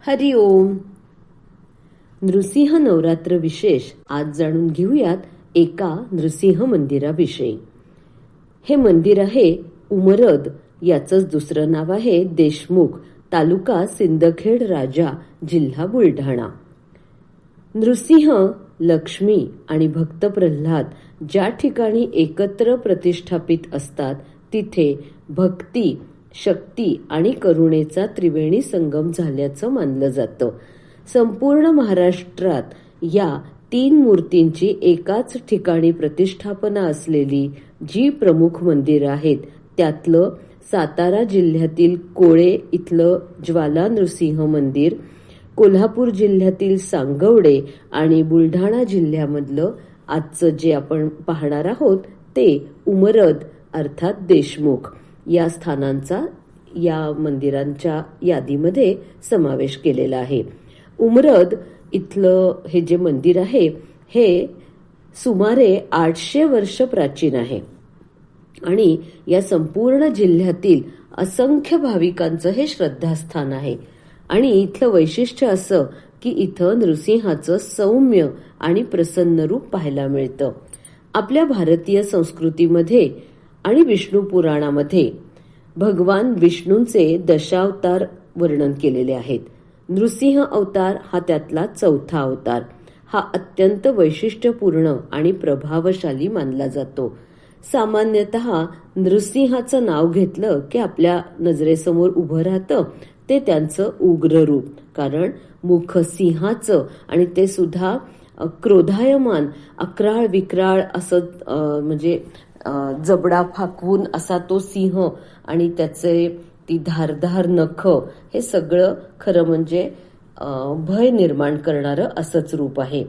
हरि ओम. नृसिंह नवरात्र विशेष आज जाणून घेऊयात एका नृसिंह मंदिराविषयी. हे मंदिर आहे उमरद, याचंच दुसरं नाव आहे देशमुख, तालुका सिंदखेड राजा, जिल्हा बुलढाणा. नृसिंह, लक्ष्मी आणि भक्त प्रल्हाद ज्या ठिकाणी एकत्र प्रतिष्ठापित असतात तिथे भक्ती, शक्ती आणि करुणेचा त्रिवेणी संगम झाल्याचं मानलं जातं. संपूर्ण महाराष्ट्रात या 3 मूर्तींची एकाच ठिकाणी प्रतिष्ठापना असलेली जी प्रमुख मंदिरं आहेत त्यातलं सातारा जिल्ह्यातील कोळे इथलं ज्वाला नृसिंह मंदिर, कोल्हापूर जिल्ह्यातील सांगवडे आणि बुलढाणा जिल्ह्यामधलं आजचं जे आपण पाहणार आहोत ते उमरद अर्थात देशमुख या स्थानांचा या मंदिरांच्या यादीमध्ये समावेश केलेला आहे. उमरद इथलं हे जे मंदिर आहे हे सुमारे 800 वर्ष प्राचीन आहे आणि या संपूर्ण जिल्ह्यातील असंख्य भाविकांचं हे श्रद्धास्थान आहे. आणि इथलं वैशिष्ट्य असं की इथं नृसिंहाचं सौम्य आणि प्रसन्न रूप पाहायला मिळतं. आपल्या भारतीय संस्कृतीमध्ये आणि विष्णू पुराणामध्ये भगवान विष्णूंचे दशावतार वर्णन केलेले आहेत. नृसिंह अवतार हा त्यातला 4था अवतार. हा अत्यंत वैशिष्ट्यपूर्ण आणि प्रभावशाली मानला जातो. सामान्यतः नृसिंहाचं नाव घेतलं की आपल्या नजरेसमोर उभं राहतं ते त्यांचं उग्र रूप. कारण मुख सिंहाचं आणि ते सुद्धा क्रोधायमान, अक्राळ विक्राळ असं म्हणजे जबडा फाकवून असा तो सिंह आणि त्याचे ती धारधार नख, हे सगळं खरं म्हणजे भय निर्माण करणारं असंच रूप आहे.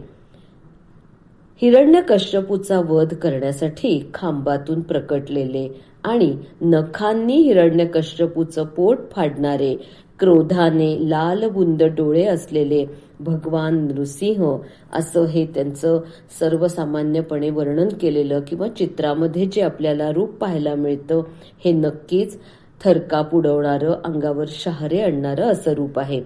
हिरण्यकश्यपूचा वध करण्यासाठी खांबातून प्रकटलेले आणि नखांनी हिरण्यकश्यपूचं पोट फाडणारे, क्रोधाने लालबुंद डोळे असलेले भगवान नृसिंह असं हे त्यांचं सर्वसामान्यपणे वर्णन केलेलं किंवा चित्रामध्ये जे आपल्याला रूप पाहायला मिळतं हे नक्कीच थरकाप उडवणारं, अंगावर शहारे आणणारं असं रूप आहे.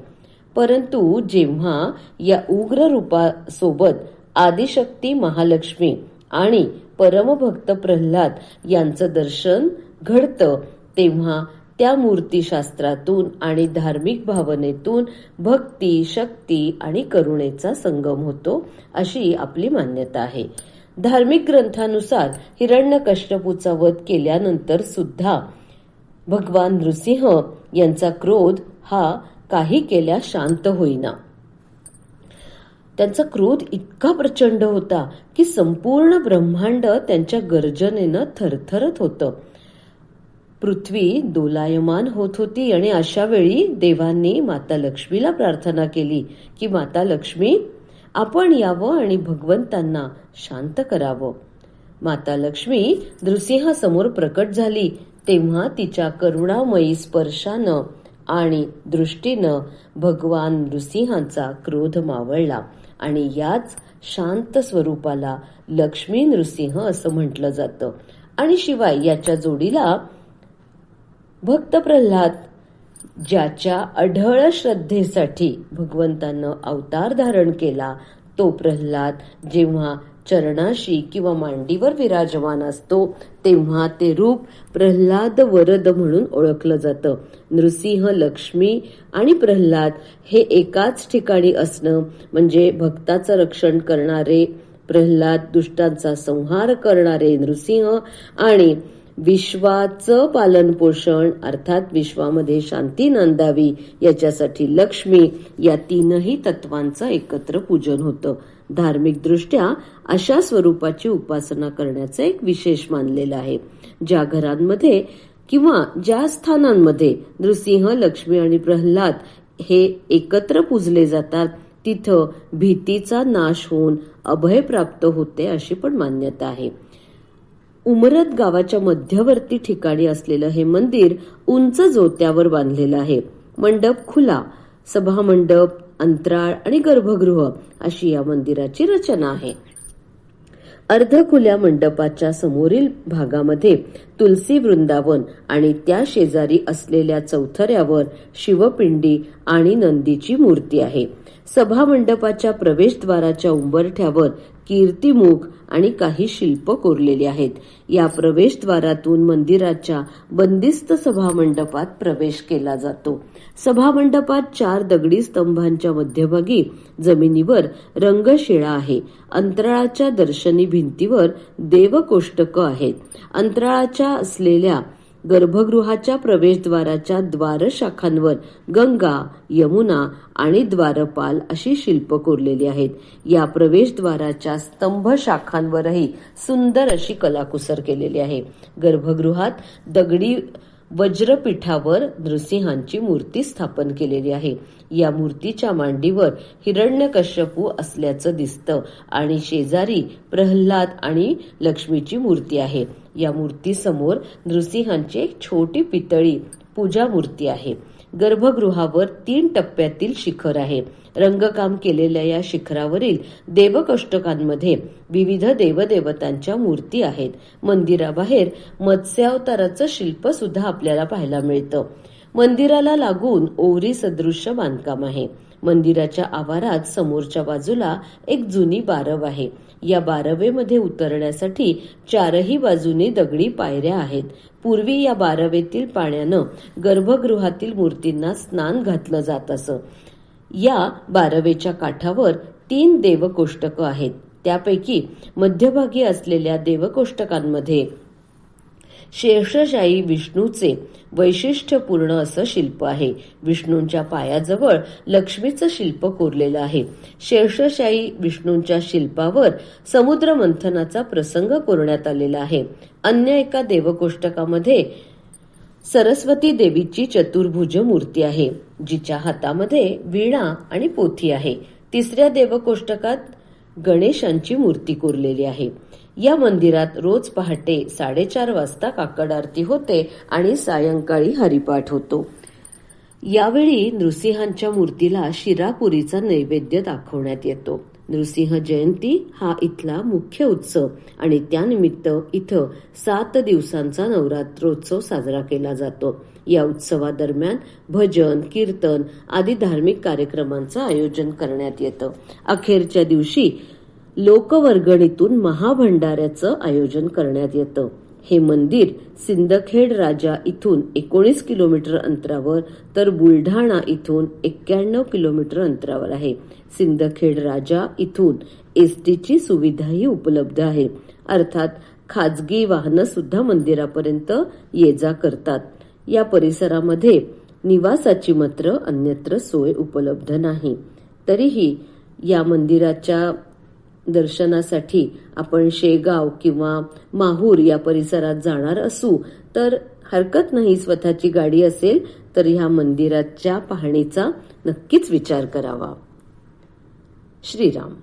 परंतु जेव्हा या उग्र रूपासोबत आदिशक्ती महालक्ष्मी आणि परमभक्त प्रल्हाद यांचं दर्शन घडतं तेव्हा त्या मूर्तीशास्त्रातून आणि धार्मिक भावनेतून भक्ती, शक्ती आणि करुणेचा संगम होतो अशी आपली मान्यता आहे. धार्मिक ग्रंथानुसार हिरण्यकश्यपूचा वध केल्यानंतर सुद्धा भगवान नृसिंह यांचा क्रोध हा काही केल्या शांत होईना. त्यांचा क्रोध इतका प्रचंड होता की संपूर्ण ब्रह्मांड त्यांच्या गर्जनेनं थरथरत होतं. पृथ्वी दोलायमान होत होती आणि अशा वेळी देवांनी माता लक्ष्मीला प्रार्थना केली की माता लक्ष्मी, आपण यावं आणि भगवंतांना शांत करावं. माता लक्ष्मी नृसिंहासमोर प्रकट झाली तेव्हा तिच्या करुणामयी स्पर्शानं आणि दृष्टीनं भगवान नृसिंहांचा क्रोध मावळला आणि याच शांत स्वरूपाला लक्ष्मी नृसिंह असं म्हटलं जातं. आणि शिवाय याच्या जोडीला भक्त प्रल्हाद ज्याच्या अढळ श्रद्धेसाठी भगवंतानं अवतार धारण केला तो प्रल्हाद जेव्हा चरणाशी किंवा मांडीवर विराजमान असतो तेव्हा ते रूप प्रल्हाद वरद म्हणून ओळखलं जातं. नृसिंह, लक्ष्मी आणि प्रल्हाद हे एकाच ठिकाणी असणं म्हणजे भक्ताचं रक्षण करणारे प्रल्हाद, दुष्टांचा संहार करणारे नृसिंह आणि विश्वाचं पालन पोषण अर्थात विश्वामध्ये शांती नांदावी याच्यासाठी लक्ष्मी, या 3ही तत्वांचं एकत्र पूजन होतं. धार्मिक दृष्ट्या अशा स्वरूपाची उपासना करण्याचं एक विशेष मानलेलं आहे. ज्या घरांमध्ये किंवा ज्या स्थानांमध्ये नृसिंह, लक्ष्मी आणि प्रल्हाद हे एकत्र पूजले जातात तिथं भीतीचा नाश होऊन अभय प्राप्त होते अशी पण मान्यता आहे. उमरद गावाच्या मध्यवर्ती ठिकाणी असलेलं हे मंदिर उंच जोत्यावर बांधलेलं आहे. मंडप खुला, सभामंडप, अंतराळ आणि गर्भगृह अशी या मंदिराची रचना आहे. अर्धखुल्या मंडपाच्या समोरील भागामध्ये तुलसी वृंदावन आणि त्या शेजारी असलेल्या चौथऱ्यावर शिवपिंडी आणि नंदीची मूर्ती आहे. सभामंडपाच्या प्रवेशद्वाराच्या उंबरठ्यावर कीर्तिमुख आणि काही शिल्प कोरलेली आहेत. या प्रवेशद्वारातून मंदिराच्या बंदिस्त सभामंडपात प्रवेश केला जातो. सभामंडपात 4 दगडी स्तंभांच्या मध्यभागी जमिनीवर रंगशिळा आहे. अंतराळाच्या दर्शनी भिंतीवर देवकोष्टकं आहेत. अंतराळाच्या असलेल्या गर्भगृहाच्या प्रवेशद्वाराच्या द्वारशाखांवर गंगा, यमुना आणि द्वारपाल अशी शिल्प कोरलेली आहेत. या प्रवेशद्वाराच्या स्तंभ शाखांवरही सुंदर अशी कलाकुसर केलेली आहे. गर्भगृहात दगडी वज्रपीठावर नृसिंहांची मूर्ती स्थापन केलेली आहे. या मूर्तीच्या मांडीवर हिरण्यकश्यपू असल्याचं दिसतं आणि शेजारी प्रल्हाद आणि लक्ष्मीची मूर्ती आहे. या मूर्तीसमोर नृसिंहांची एक छोटी पितळी पूजा मूर्ती आहे. गर्भगृहावर 3 टप्प्यातील शिखर आहे. रंगकाम केलेल्या या शिखरावरील देवकोष्टकांमध्ये विविध देवदेवतांच्या मूर्ती आहेत. मंदिराबाहेर मत्स्यावताराचं शिल्प सुद्धा आपल्याला पाहायला मिळतं. मंदिराला लागून ओवरी सदृश्य बांधकाम आहे. मंदिराच्या आवारात समोरच्या बाजूला एक जुनी बारव आहे. या बारवेमध्ये उतरण्यासाठी 4ही बाजूनी दगडी पायऱ्या आहेत. पूर्वी या बारवेतील पाण्यानं गर्भगृहातील मूर्तींना स्नान घातलं जात असं. या बारवेच्या काठावर 3 देवकोष्टकं आहेत. त्यापैकी मध्यभागी असलेल्या देवकोष्टकांमध्ये शेषशायी विष्णूचे वैशिष्ट्यपूर्ण असं शिल्प आहे. विष्णूंच्या पायाजवळ लक्ष्मीचं शिल्प कोरलेलं आहे. शेषशायी विष्णूंच्या शिल्पावर समुद्र मंथनाचा प्रसंग कोरण्यात आलेला आहे. अन्य एका देवकोष्टकामध्ये सरस्वती देवीची चतुर्भुज मूर्ती आहे, जिच्या हातामध्ये वीणा आणि पोथी आहे. 3ऱ्या देवकोष्टकात गणेशांची मूर्ती कोरलेली आहे. या मंदिरात रोज पहाटे 4:30 वाजता काकड आरती होते आणि सायंकाळी हरिपाठ होतो. यावेळी नृसिंहांच्या मूर्तीला शिरापुरीचा नैवेद्य दाखवण्यात येतो. नृसिंह जयंती हा इथला मुख्य उत्सव आणि त्यानिमित्त इथं 7 दिवसांचा नवरात्रोत्सव साजरा केला जातो. या उत्सवादरम्यान भजन, कीर्तन आदी धार्मिक कार्यक्रमांचं आयोजन करण्यात येतं. अखेरच्या दिवशी लोकवर्गणीतून महाभंडाऱ्याचं आयोजन करण्यात येतं. हे मंदिर सिंदखेड राजा इथून 19 किलोमीटर अंतरावर तर बुलढाणा इथून 91 किलोमीटर अंतरावर आहे. सिंदखेड राजा इथून एसटीची सुविधाही उपलब्ध आहे. अर्थात खाजगी वाहनं सुद्धा मंदिरापर्यंत ये जा करतात. या परिसरामध्ये निवासाची मात्र अन्यत्र सोय उपलब्ध नाही. तरीही या मंदिराच्या दर्शनासाठी आपण शेगाव किंवा माहूर या परिसरात जाणार असू तर हरकत नाही. स्वतःची गाडी असेल तर ह्या मंदिराच्या पाहणीचा नक्कीच विचार करावा. श्रीराम.